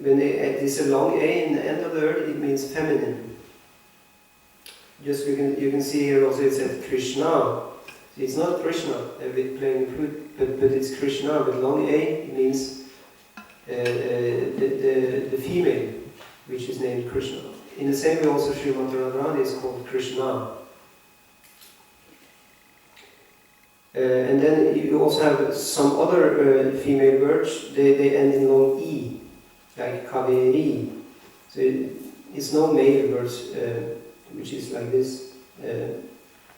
when there's a long A in the end of the word, it means feminine. Just you can see here also it said Krishna. So it's not Krishna with playing the flute, but it's Krishna with long A. It means the female, which is named Krishna. In the same way, also Srimati Radharani is called Krishna. And then you also have some other female words. They end in long E, like Kaveri. So it's no male words, which is like this.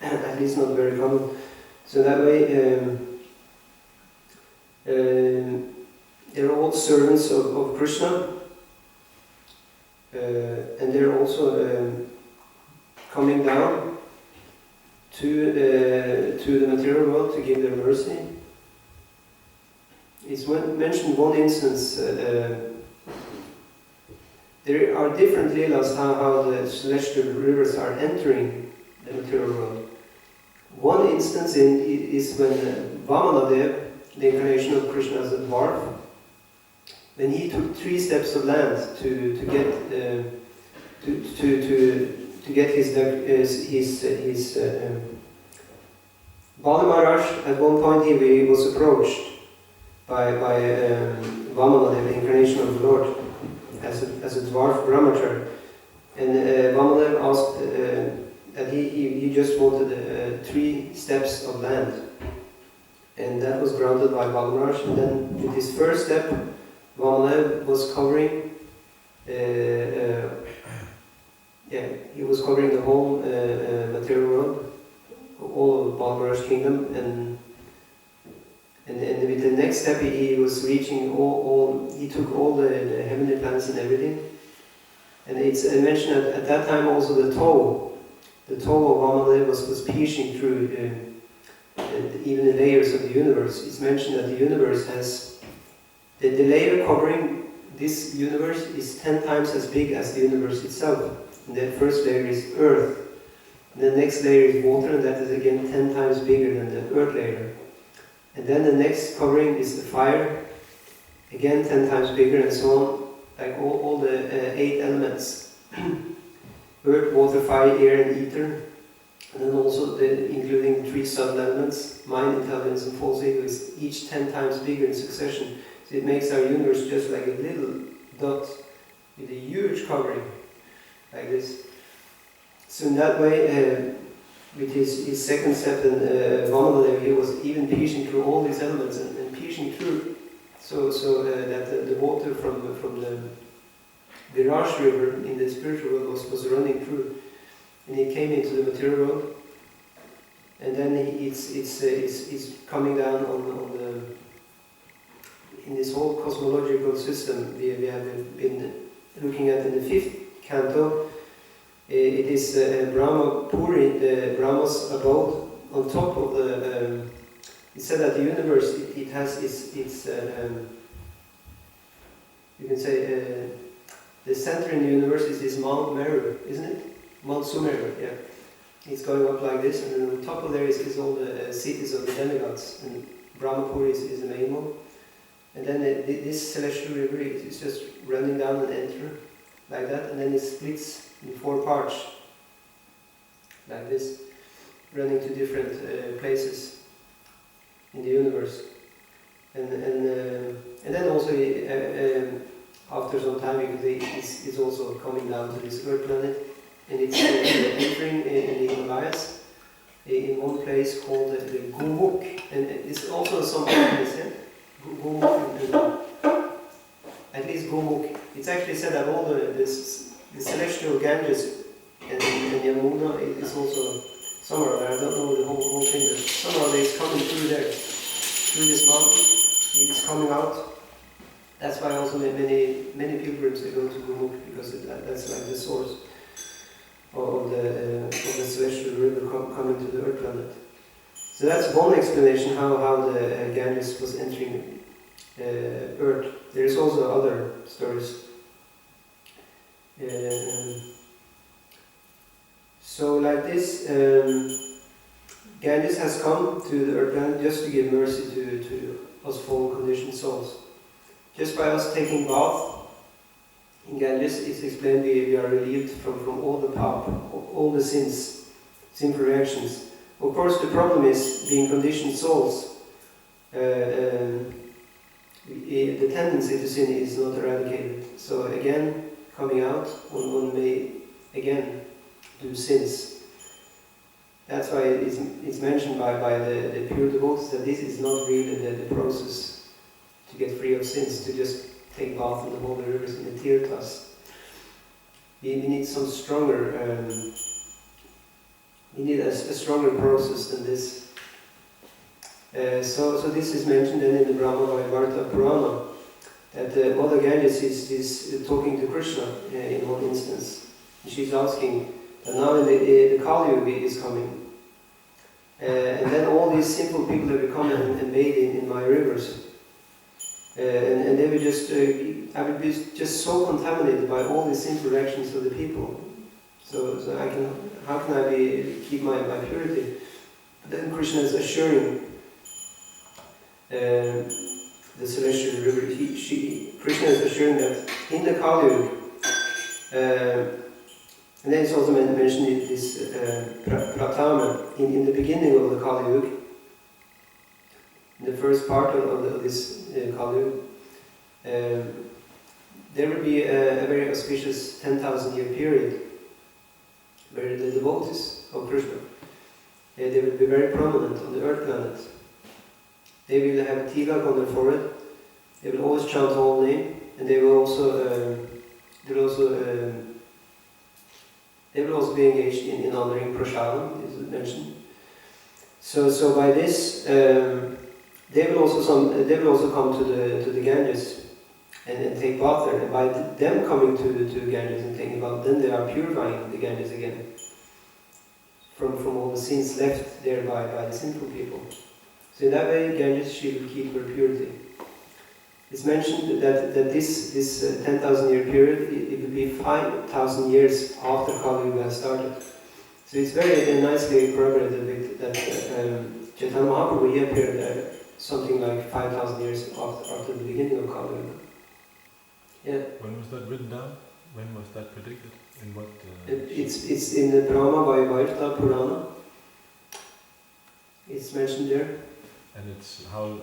At least not very common. So that way, they're all servants of Krishna. And they're also coming down to the material world to give their mercy. It's mentioned one instance. There are different leelas how the celestial rivers are entering the material world. One instance is when Vamanadev, the incarnation of Krishna as a dwarf, when he took 3 steps of land to get his Bali Maharaj. At one point he was approached by Vamanadev, the incarnation of the Lord, as a dwarf brahmachari, and Vamanadev asked that he just wanted 3 steps of land, and that was granted by Bali Maharaj. And then with his first step, Vamanadev was covering, he was covering the whole material world, all of Bali Maharaj's kingdom, and with the next step he was reaching he took all the heavenly planets and everything. And it's mentioned at that time also the toe of Vamanadev was piercing through even the layers of the universe. It's mentioned that the universe has the layer covering this universe is 10 times as big as the universe itself. And that first layer is earth. And the next layer is water, and that is again 10 times bigger than the earth layer. And then the next covering is the fire, again 10 times bigger, and so on. Like all the 8 elements. Earth, water, fire, air, and ether. And then also including 3 subtle elements, mind, intelligence, and false ego, is each 10 times bigger in succession. So it makes our universe just like a little dot with a huge covering, like this. So in that way, with his second step, and Vamanadev, he was even piercing through all these elements and piercing through, so that the water from the Viraj river in the spiritual world was running through, and it came into the material world, and then it's coming down on the. In this whole cosmological system we have been looking at in the 5th canto, it is Brahma Puri, the Brahma's abode, on top of the. It said that the universe it has its you can say the center in the universe is this Mount Meru, isn't it? Mount Sumeru, yeah. It's going up like this, and then on top of there is all the cities of the demigods, and Brahma Puri is the main one. And then this celestial river is just running down and enter like that, and then it splits in 4 parts like this, running to different places in the universe. And then also after some time it's also coming down to this Earth planet, and it's entering in the Himalayas in one place called the Gumuk, and it's also some place. Gumuk, at least Gumuk. It's actually said that all the celestial Ganges and Yamuna is also somewhere there. I don't know the whole thing, but somehow it's coming through there, through this mountain. It's coming out. That's why also many pilgrims they go to Gumuk, because that's like the source of the celestial river coming to the Earth planet. So that's one explanation how the Ganges was entering Earth. There is also other stories. So like this, Ganges has come to the Earth planet just to give mercy to us fallen conditioned souls. Just by us taking bath in Ganges, it's explained we are relieved from all the pap, all the sins, sinful reactions. Of course, the problem is being conditioned souls. The tendency to sin is not eradicated. So again, coming out, one may again do sins. That's why it's mentioned by the pure devotees that this is not really the process to get free of sins, to just take bath in the holy rivers in the tirthas. We need some stronger, we need a stronger process than this. So this is mentioned then in the Brahma Vaivarta Purana, that Mother Ganges is talking to Krishna in one instance. And she's asking, and now the Kali Yuga is coming. And then all these simple people that will come and bathe in my rivers. And they will just, I will be just so contaminated by all these simple actions of the people. So how can I keep my purity? But then Krishna is assuring the celestial river. Krishna is assuring that in the Kali Yuga, and then it's also mentioned in this Pratama, in the beginning of the Kali Yuga, in the first part of this Kali Yuga, there will be a very auspicious 10,000 year period where the devotees of Krishna, they will be very prominent on the earth planet. They will have a tigak on their forehead, they will always chant holy name, and they will also be engaged in honoring prasadam, is mentioned. So by this, they will also come to the Ganges and take bath there. And by them coming to Ganges and taking bath, then they are purifying the Ganges again from all the sins left there by the sinful people. So in that way, Ganges, she will keep her purity. It's mentioned that this 10,000 year period, it will be 5,000 years after Kali Yuga has started. So it's very nicely corroborated with that Chaitanya Mahaprabhu, he appeared something like 5,000 years after the beginning of Kali Yuga. Yeah. When was that written down? When was that predicted? In what? It's in the Brahma Vaivarta Purana. It's mentioned there. And it's how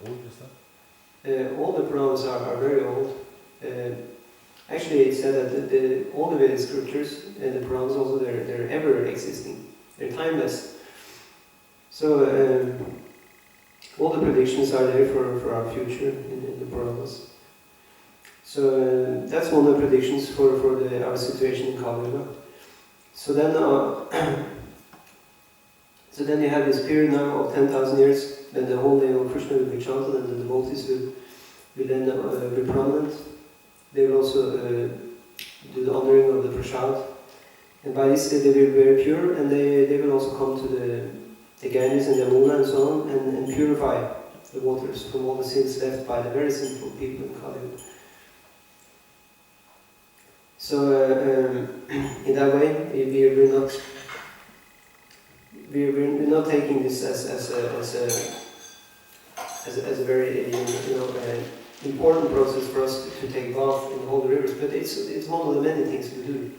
old is that? All the Puranas are very old. Actually, it's said that all the Vedic scriptures and the Puranas also they're ever existing. They're timeless. So all the predictions are there for our future in the Puranas. So that's one of the predictions for our situation in Kali Yuga. So then you have this period now of 10,000 years. Then the whole name of Krishna will be chanted, and the devotees will then be prominent. They will also do the honoring of the prasad. And by this they will be very pure, and they will also come to the Ganges and the Yamuna and so on, and purify the waters from all the sins left by the very sinful people in Kali Yuga. So in that way, we're not taking this as a very important process for us to take bath in the holy rivers, but it's one of the many things we do.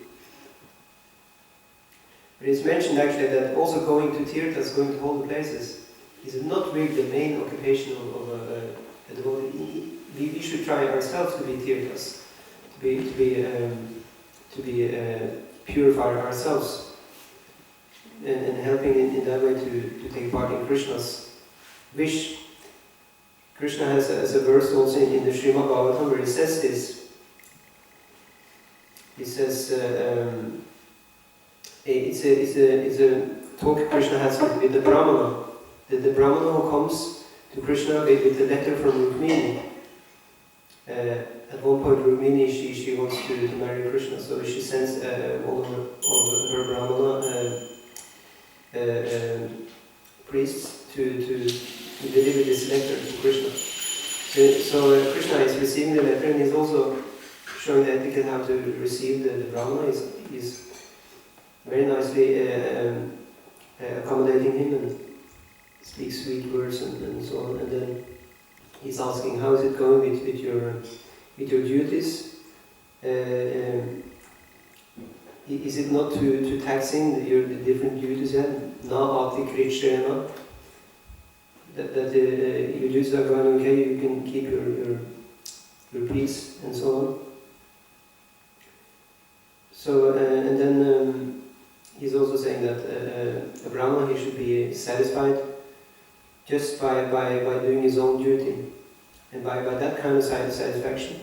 But it's mentioned actually that also going to tirthas, going to holy places, is not really the main occupation of a devotee. We should try ourselves to be tirthas, to be purify ourselves, and helping in that way to take part in Krishna's wish. Krishna has a verse also in the Srimad Bhagavatam where he says this. He says, it's a talk Krishna has with the Brahmana. The Brahmana who comes to Krishna with a letter from Rukmini. At one point Rukmini, she wants to marry Krishna, so she sends one of her Brahmana priests to deliver this letter to Krishna. So Krishna is receiving the letter, and he's also showing the etiquette how to receive the Brahmana. He's very nicely accommodating him and speaks sweet words and so on. And then he's asking, how is it going with your duties? is it not too taxing the different duties then? Na ati krishna. That your duties are going okay, you can keep your peace and so on. So, and then he's also saying that a Brahma, he should be satisfied just by doing his own duty. And by that kind of satisfaction,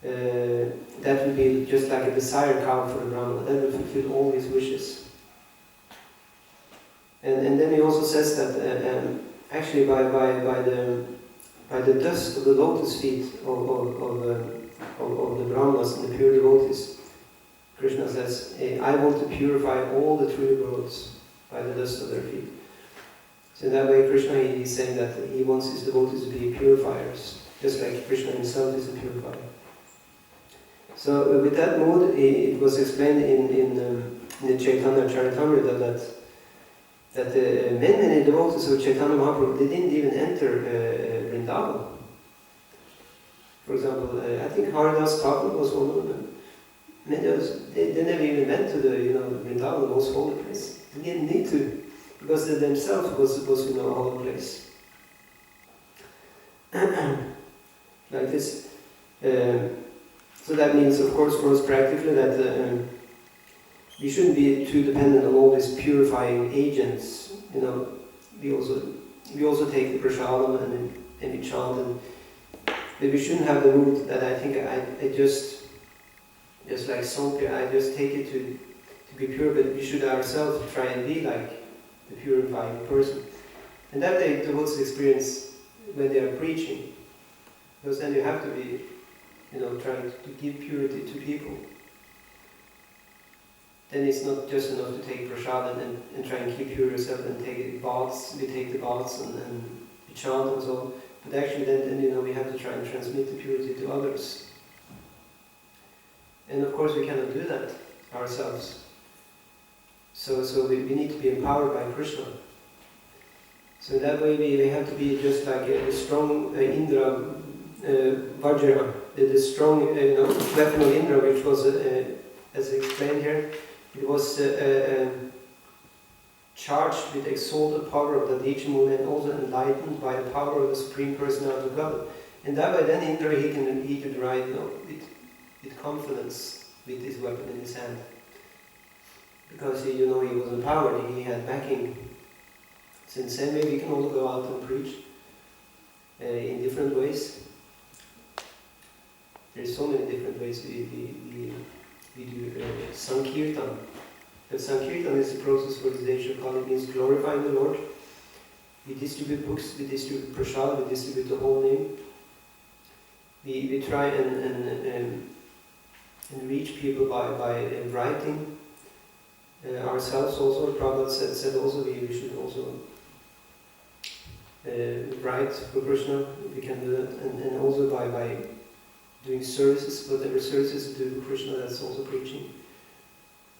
that would be just like a desire cow for a Brahma. That would fulfill all his wishes. And then he also says that actually by the dust of the lotus feet of the Brahmanas and the pure devotees, Krishna says, I want to purify all the true worlds by the dust of their feet. So in that way, Krishna is saying that he wants his devotees to be purifiers, just like Krishna himself is a purifier. So with that mood, it was explained in the Chaitanya Charitamrita that many devotees of Chaitanya Mahaprabhu, they didn't even enter Vrindavan. For example, I think Haridas Thakur was one of them. Many others, they never even went to the Vrindavan, the most holy place. They didn't need to, because they themselves was a holy place. Like this. So that means, of course, for us practically that we shouldn't be too dependent on all these purifying agents. We also take the prasadam and we chant, but we shouldn't have the mood that I think I just like Sompia, I just take it to be pure, but we should ourselves try and be like the purifying person. And that they devotees experience when they are preaching, because then you have to be, trying to give purity to people. Then it's not just enough to take prasad and try and keep pure yourself and take baths. We take the baths and we chant and so on. But actually then we have to try and transmit the purity to others. And of course we cannot do that ourselves. So we need to be empowered by Krishna. So in that way we have to be just like a strong Indra, Vajra, the strong weapon of Indra, which was, as explained here, it was charged with exalted power of the Dichamuni and also enlightened by the power of the Supreme Personality of God. And that way then Indra, he could ride with confidence with his weapon in his hand. Because he was empowered, he had backing. So in the same way we can also go out and preach in different ways. There's so many different ways we do Sankirtan. And Sankirtan is the process for this age of Kali, means glorifying the Lord. We distribute books, we distribute prasad, we distribute the whole name. We try and reach people by writing ourselves also. Prabhupada said also we should also write for Krishna, if we can do that, and also by doing services, whatever services we do for Krishna, that's also preaching.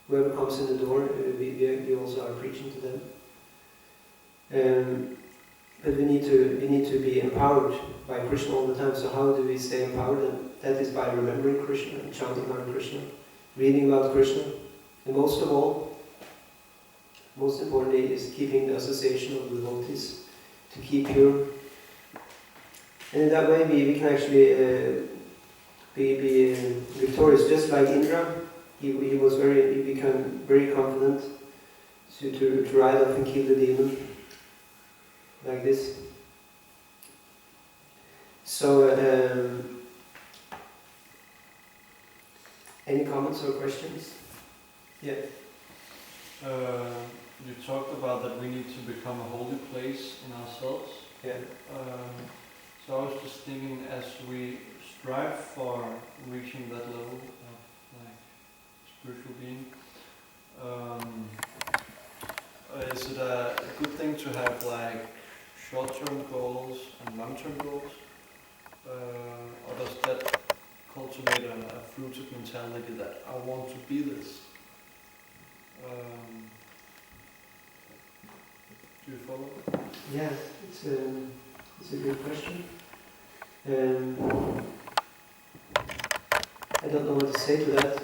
Whoever comes in the door, we also are preaching to them. But we need to be empowered by Krishna all the time. So how do we stay empowered? And that is by remembering Krishna, and chanting Hare Krishna, reading about Krishna, and most of all, most importantly, is keeping the association of the devotees to keep pure. And in that way, we can actually be victorious, just like Indra. He became very confident to ride off and kill the demon, like this. So, any comments or questions? Yeah. You talked about that we need to become a holy place in ourselves. Yeah. So I was just thinking, as we strive for reaching that level of spiritual being, is it a good thing to have short-term goals and long-term goals, or does that cultivate a fruited mentality that I want to be this? Do you follow? Yeah, it's a good question. I don't know what to say to that.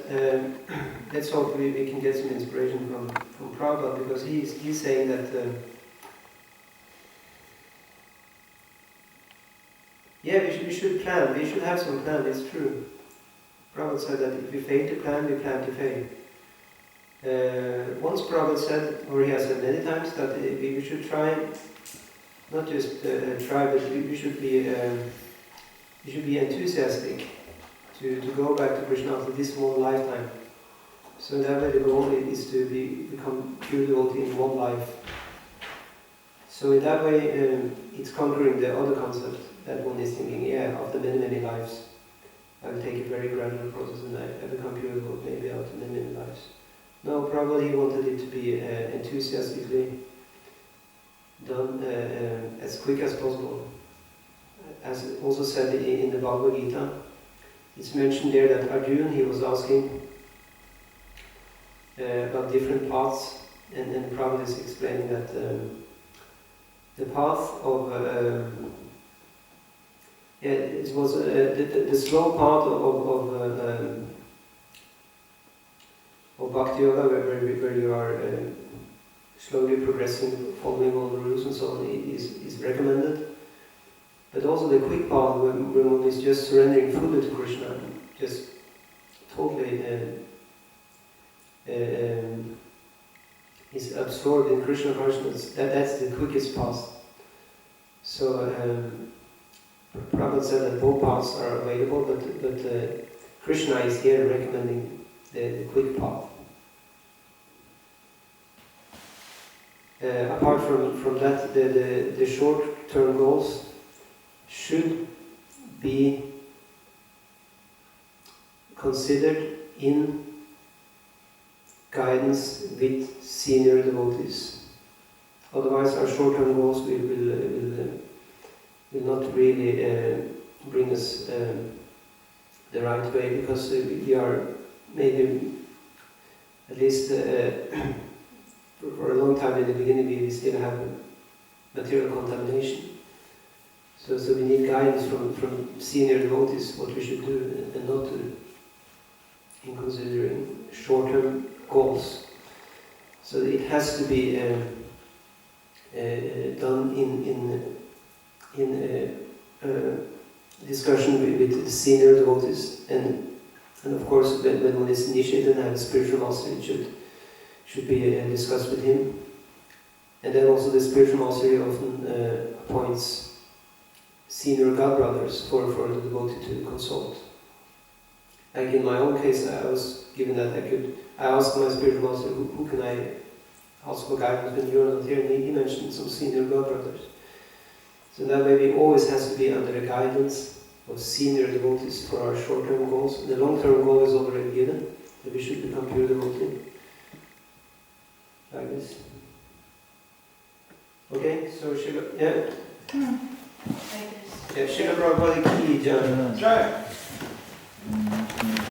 Let's hope we can get some inspiration from Prabhupada, because he's saying that yeah, we should plan. We should have some plan. It's true. Prabhupada said that if we fail to plan, we plan to fail. Once Prabhupada said, or he has said many times, that we should try, not just try, but we should be enthusiastic to go back to Krishna after this one lifetime. So that way the goal is to become pure devotee in one life. So in that way it's conquering the other concept that one is thinking, yeah, after many lives I will take a very gradual process and I become pure devotee maybe after many lives. No, probably he wanted it to be enthusiastically done as quick as possible. As also said in the Bhagavad Gita, it's mentioned there that Arjuna, he was asking about different paths, and Prabhupada is explaining that the path of it was the slow path of Bhakti Yoga, where you are slowly progressing, following all the rules and so on, is recommended. But also the quick path, when one is just surrendering fully to Krishna, just totally is absorbed in Krishna consciousness. That's the quickest path. So Prabhupada said that both paths are available, but Krishna is here recommending the quick path. Apart from that, the short-term goals should be considered in guidance with senior devotees. Otherwise, our short-term goals will not really bring us the right way, because we are maybe, at least for a long time in the beginning, we still have material contamination. So we need guidance from senior devotees what we should do and not do in considering short-term goals. So it has to be done in discussion with the senior devotees, and of course when one is initiated and have a spiritual master, it should be discussed with him. And then also the spiritual master often appoints senior godbrothers for the devotee to consult. Like in my own case, I was given that I asked my spiritual master, who can I ask for guidance when you're not here, and he mentioned some senior godbrothers. So that maybe always has to be under the guidance of senior devotees for our short-term goals. The long-term goal is already given, that we should become pure devotee. Like this. Okay, so Shila, yeah. Yeah, Shila Prabhupada ki jai.